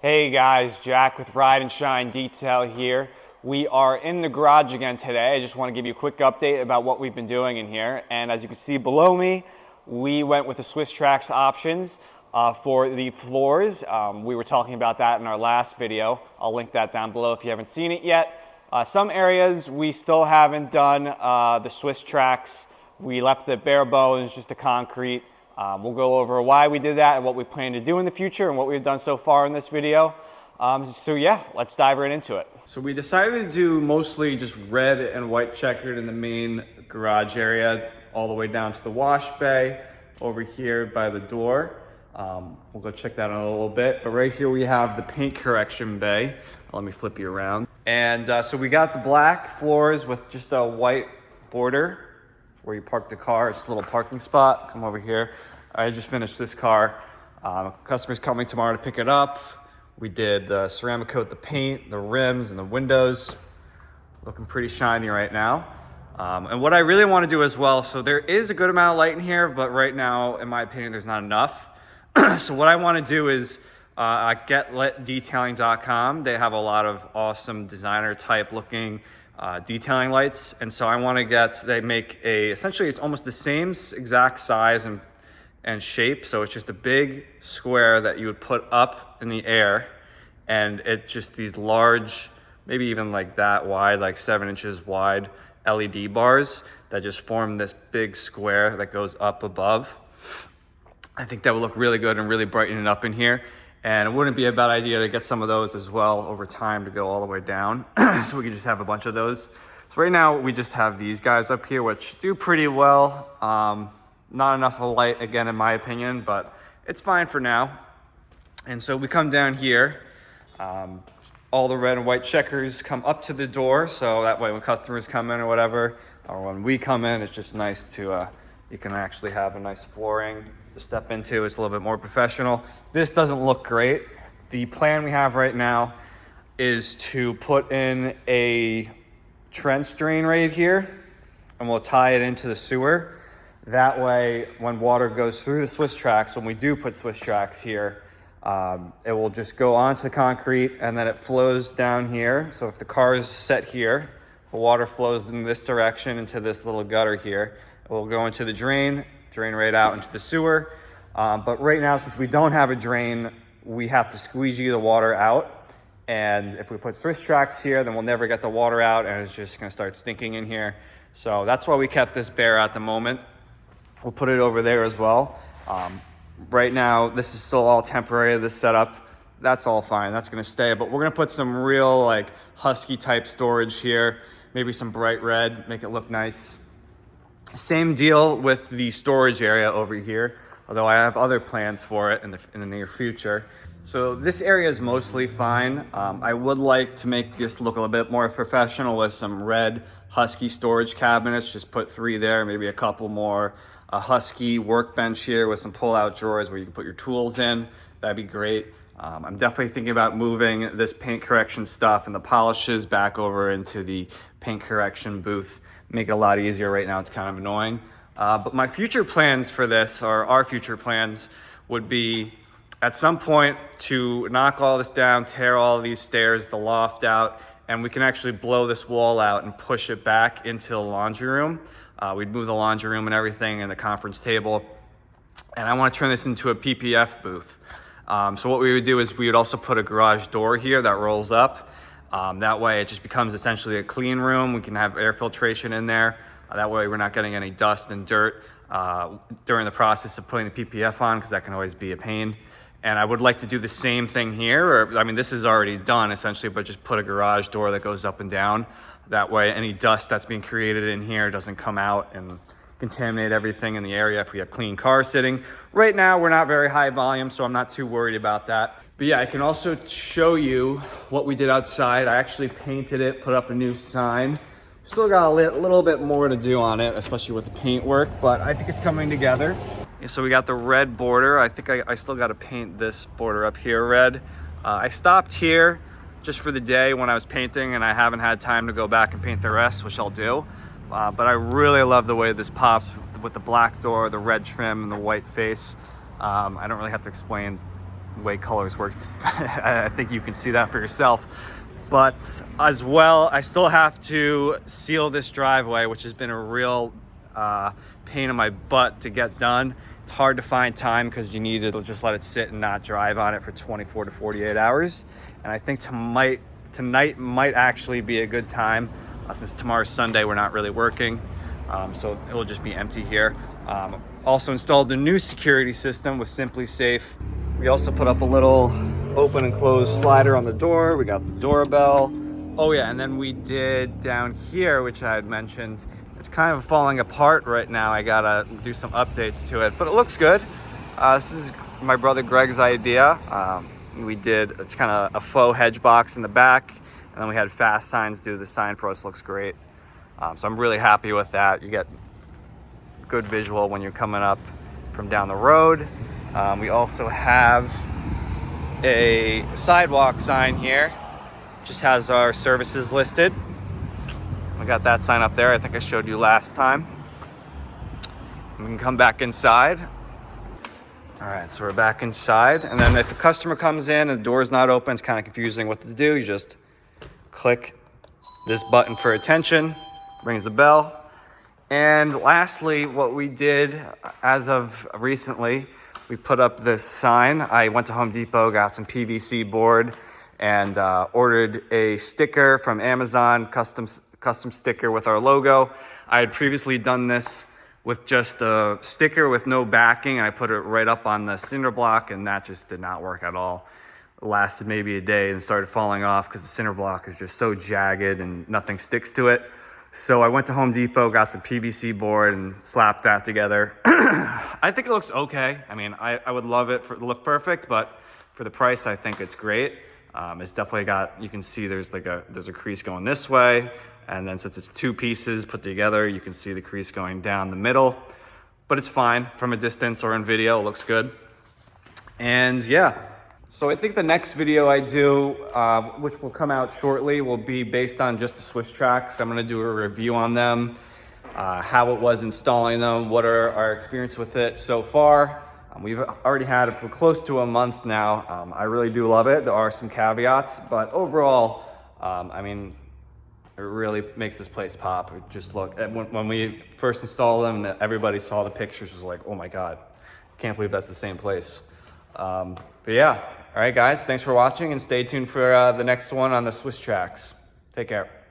Hey guys, Jack with Ride and Shine Detail here. We are in the garage again today. I just want to give you a quick update about what we've been doing in here. And as you can see below me, we went with the Swisstrax options for the floors. We were talking about that in our last video. I'll link that down below if you haven't seen it yet. Some areas we still haven't done the Swisstrax. We left the bare bones, just the concrete. We'll go over why we did that and what we plan to do in the future and what we've done so far in this video. So yeah, let's dive right into it. So we decided to do mostly just red and white checkered in the main garage area, all the way down to the wash bay over here by the door. We'll go check that out in a little bit. But right here we have the paint correction bay. Let me flip you around. And so we got the black floors with just a white border where you park the car. It's a little parking spot. Come over here. I just finished this car. Customer's coming tomorrow to pick it up. We did the ceramic coat, the paint, the rims, and the windows. Looking pretty shiny right now. And what I really want to do as well, so there is a good amount of light in here, but right now, in my opinion, there's not enough. So what I want to do is at getletdetailing.com, they have a lot of awesome designer type looking detailing lights. And so I want to they make essentially it's almost the same exact size and shape. So it's just a big square that you would put up in the air, and it just these large, maybe even like that wide, like 7 inches wide LED bars that just form this big square that goes up above. I think that would look really good and really brighten it up in here. And it wouldn't be a bad idea to get some of those as well over time to go all the way down. So we can just have a bunch of those. So right now we just have these guys up here, which do pretty well. Not enough of light, again, in my opinion, but it's fine for now. And so we come down here. All the red and white checkers come up to the door. So that way when customers come in or whatever, or when we come in, it's just nice to, you can actually have a nice flooring to step into. It's a little bit more professional. This doesn't look great. The plan we have right now is to put in a trench drain right here, and we'll tie it into the sewer. That way, when water goes through the Swisstrax, when we do put Swisstrax here, it will just go onto the concrete and then it flows down here. So if the car is set here, the water flows in this direction into this little gutter here. It will go into the drain right out into the sewer. But right now, since we don't have a drain, we have to squeegee the water out. And if we put Swisstrax here, then we'll never get the water out and it's just gonna start stinking in here. So that's why we kept this bare at the moment. We'll put it over there as well. Right now, this is still all temporary, this setup. That's all fine, that's gonna stay. But we're gonna put some real like husky type storage here, maybe some bright red, make it look nice. Same deal with the storage area over here, although I have other plans for it in the near future. So this area is mostly fine. I would like to make this look a little bit more professional with some red husky storage cabinets. Just put 3 there, maybe a couple more. A husky workbench here with some pull-out drawers where you can put your tools in. That'd be great. I'm definitely thinking about moving this paint correction stuff and the polishes back over into the paint correction booth. Make it a lot easier. Right now it's kind of annoying. But my future plans for this, or our future plans, would be at some point to knock all this down, tear all these stairs, the loft out, and we can actually blow this wall out and push it back into the laundry room. We'd move the laundry room and everything and the conference table. And I want to turn this into a PPF booth. So what we would do is we would also put a garage door here that rolls up. That way it just becomes essentially a clean room. We can have air filtration in there. That way we're not getting any dust and dirt during the process of putting the PPF on, because that can always be a pain. And I would like to do the same thing here, or I mean, this is already done essentially, but just put a garage door that goes up and down. That way any dust that's being created in here doesn't come out and contaminate everything in the area if we have clean cars sitting. Right now, we're not very high volume, so I'm not too worried about that. But yeah, I can also show you what we did outside. I actually painted it, put up a new sign. Still got a little bit more to do on it, especially with the paint work, but I think it's coming together. So we got the red border. I think I still got to paint this border up here red. I stopped here just for the day when I was painting, and I haven't had time to go back and paint the rest, which I'll do. But I really love the way this pops with the black door, the red trim, and the white face. I don't really have to explain way colors worked. I think you can see that for yourself. But as well, I still have to seal this driveway, which has been a real pain in my butt to get done. It's hard to find time because you need to just let it sit and not drive on it for 24 to 48 hours. And I think tonight might actually be a good time since tomorrow's Sunday, we're not really working. So it will just be empty here. Also installed a new security system with Simply Safe. We also put up a little open and close slider on the door. We got the doorbell. Oh yeah, and then we did down here, which I had mentioned, it's kind of falling apart right now. I gotta do some updates to it, but it looks good. This is my brother Greg's idea. We did, it's kind of a faux hedge box in the back, and then we had fast signs do the sign for us. Looks great. So I'm really happy with that. You get good visual when you're coming up from down the road. We also have a sidewalk sign here. Just has our services listed. We got that sign up there. I think I showed you last time. We can come back inside. All right, so we're back inside. And then if a customer comes in and the door's not open, it's kind of confusing what to do. You just click this button for attention, rings the bell. And lastly, what we did as of recently, we put up this sign. I went to Home Depot, got some PVC board, and ordered a sticker from Amazon, custom sticker with our logo. I had previously done this with just a sticker with no backing, and I put it right up on the cinder block, and that just did not work at all. It lasted maybe a day and started falling off because the cinder block is just so jagged and nothing sticks to it. So I went to Home Depot, got some PVC board, and slapped that together. I think it looks okay. I mean, I would love it to look perfect, but for the price, I think it's great. It's definitely got, you can see there's a crease going this way. And then since it's two pieces put together, you can see the crease going down the middle, but it's fine from a distance or in video, it looks good. And yeah, so I think the next video I do, which will come out shortly, will be based on just the Swisstrax. I'm gonna do a review on them, how it was installing them, what are our experience with it so far. We've already had it for close to a month now. I really do love it. There are some caveats, but overall, I mean, it really makes this place pop. Just look, when we first installed them, everybody saw the pictures, was like, oh my God, can't believe that's the same place. But yeah, all right guys, thanks for watching and stay tuned for the next one on the Swisstrax. Take care.